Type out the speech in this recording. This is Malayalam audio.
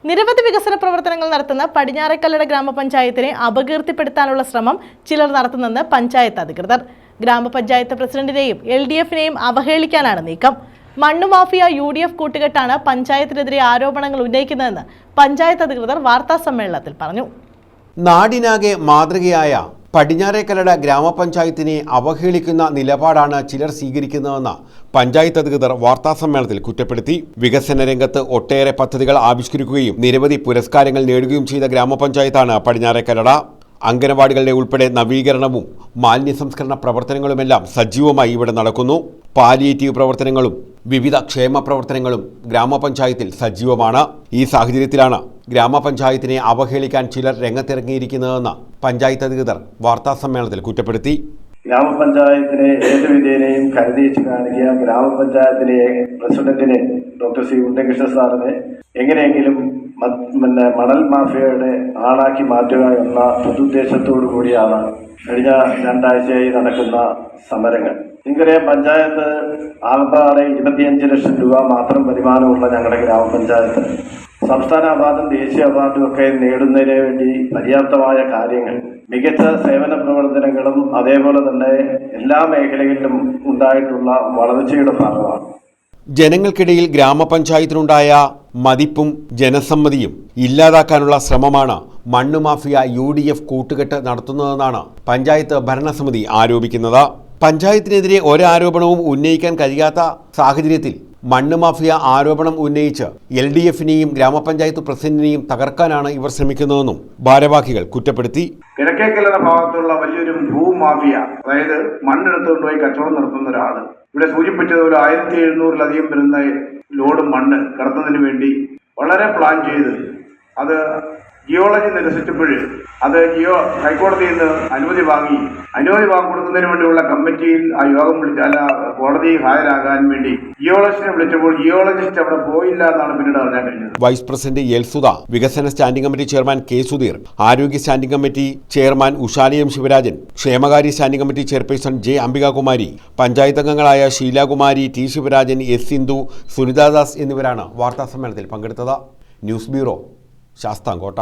നിരവധി വികസന പ്രവർത്തനങ്ങൾ നടത്തുന്ന പടിഞ്ഞാറേക്കല്ലട ഗ്രാമപഞ്ചായത്തിനെ അപകീർത്തിപ്പെടുത്താനുള്ള ശ്രമം ചിലർ നടത്തുന്നെന്ന് പഞ്ചായത്ത് അധികൃതർ. ഗ്രാമപഞ്ചായത്ത് പ്രസിഡന്റിനെയും LDFനെയും അവഹേളിക്കാനാണ് നീക്കം. മണ്ണുമാഫിയ UDF കൂട്ടുകെട്ടാണ് പഞ്ചായത്തിനെതിരെ ആരോപണങ്ങൾ ഉന്നയിക്കുന്നതെന്ന് പഞ്ചായത്ത് അധികൃതർ വാർത്താസമ്മേളനത്തിൽ പറഞ്ഞു. നാടിനാകെ മാതൃകയായ പടിഞ്ഞാറേക്കല്ലട ഗ്രാമപഞ്ചായത്തിനെ അവഹേളിക്കുന്ന നിലപാടാണ് ചിലർ സ്വീകരിക്കുന്നതെന്ന് പഞ്ചായത്ത് അധികൃതർ വാർത്താസമ്മേളനത്തിൽ കുറ്റപ്പെടുത്തി. വികസന രംഗത്ത് ഒട്ടേറെ പദ്ധതികൾ ആവിഷ്കരിക്കുകയും നിരവധി പുരസ്കാരങ്ങൾ നേടുകയും ചെയ്ത ഗ്രാമപഞ്ചായത്താണ് പടിഞ്ഞാറേക്കല്ലട. അംഗനവാടികളുടെ ഉൾപ്പെടെ നവീകരണവും മാലിന്യ സംസ്കരണ പ്രവർത്തനങ്ങളുമെല്ലാം സജീവമായി ഇവിടെ നടക്കുന്നു. പാലിയേറ്റീവ് പ്രവർത്തനങ്ങളും വിവിധ ക്ഷേമ പ്രവർത്തനങ്ങളും ഗ്രാമപഞ്ചായത്തിൽ സജീവമാണ്. ഈ സാഹചര്യത്തിലാണ് ഗ്രാമപഞ്ചായത്തിനെ അവഹേളിക്കാൻ ചിലർ രംഗത്തിറങ്ങിയിരിക്കുന്നതെന്ന് പഞ്ചായത്ത് അധികൃതർ വാർത്താസമ്മേളനത്തിൽ കുറ്റപ്പെടുത്തി. ഗ്രാമപഞ്ചായത്തിനെ ഏത് വിധേനയും കരുതിച്ച് കാണിക്കുക, ഗ്രാമപഞ്ചായത്തിലെ പ്രസിഡന്റിനെ ഡോക്ടർ സി ഉണ്ണികൃഷ്ണൻ സാറിനെ എങ്ങനെയെങ്കിലും മണൽ മാഫിയയുടെ ആളാക്കി മാറ്റുക എന്ന പൊതുദ്ദേശത്തോടു കൂടിയാണ് കഴിഞ്ഞ 2 ആഴ്ചയായി നടക്കുന്ന സമരങ്ങൾ. നിങ്ങൾക്കറിയാം, പഞ്ചായത്ത് ആകപ്പാടെ 25 ലക്ഷം രൂപ മാത്രം വരുമാനമുള്ള ഞങ്ങളുടെ ഗ്രാമപഞ്ചായത്ത് സംസ്ഥാന അവാർഡും ദേശീയ അവാർഡും ഒക്കെ നേടുന്നതിന് വേണ്ടി പര്യാപ്തമായ കാര്യങ്ങൾ, മികച്ച സേവന പ്രവർത്തനങ്ങളും അതേപോലെ തന്നെ എല്ലാ മേഖലകളിലും ഉണ്ടായിട്ടുള്ള വളർച്ചയുടെ ഭാഗമാണ്. ജനങ്ങൾക്കിടയിൽ ഗ്രാമപഞ്ചായത്തിനുണ്ടായ മതിപ്പും ജനസമ്മതിയും ഇല്ലാതാക്കാനുള്ള ശ്രമമാണ് മണ്ണുമാഫിയ UDF കൂട്ടുകെട്ട് നടത്തുന്നതെന്നാണ് പഞ്ചായത്ത് ഭരണസമിതി ആരോപിക്കുന്നത്. പഞ്ചായത്തിനെതിരെ ഒരാരോപണവും ഉന്നയിക്കാൻ കഴിയാത്ത സാഹചര്യത്തിൽ മണ്ണുമാഫിയ ആരോപണം ഉന്നയിച്ച് LDFനെയും ഗ്രാമപഞ്ചായത്ത് പ്രസിഡന്റിനെയും തകർക്കാനാണ് ഇവർ ശ്രമിക്കുന്നതെന്നും ഭാരവാഹികൾ കുറ്റപ്പെടുത്തി. കിഴക്കേക്കല്ലട ഭാഗത്തുള്ള വലിയൊരു ഭൂമാഫിയ, അതായത് മണ്ണെടുത്തുകൊണ്ട് പോയി കച്ചവടം നടത്തുന്ന ഒരാള് ഇവിടെ സൂചിപ്പിച്ചതുപോലെ 1700-ലധികം വരുന്ന ലോഡ് മണ്ണ് കടത്തുന്നതിന് വേണ്ടി വളരെ പ്ലാൻ ചെയ്ത് അത് ജിയോളജി നിരസിച്ചപ്പോൾ അത് ഹൈക്കോടതിയിൽ നിന്ന് അനുമതി കൊടുക്കുന്നതിന് വേണ്ടിയുള്ള കമ്മിറ്റിയിൽ ആ യോഗം കോടതിയിൽ ഹാജരാകാൻ വേണ്ടി ജിയോളജിസ്റ്റിനെ വിളിച്ചപ്പോൾ ജിയോളജിസ്റ്റ് അവിടെ പോയില്ല എന്നാണ് പിന്നീട് അറിയാൻ കഴിഞ്ഞത്. വൈസ് പ്രസിഡന്റ് എൽ സുധ, വികസന standing committee chairman K Sudheer, ആരോഗ്യ standing committee chairman Ushalayam Sivarajan, ക്ഷേമകാര്യ standing committee chairperson J Ambikakumari, panchayat അംഗങ്ങളായ ശീലാകുമാരി, T ശിവരാജൻ, S സിന്ധു, സുനിതാദാസ് എന്നിവരാണ് വാർത്താസമ്മേളനത്തിൽ പങ്കെടുത്തത്. News bureau, Sasthamkotta.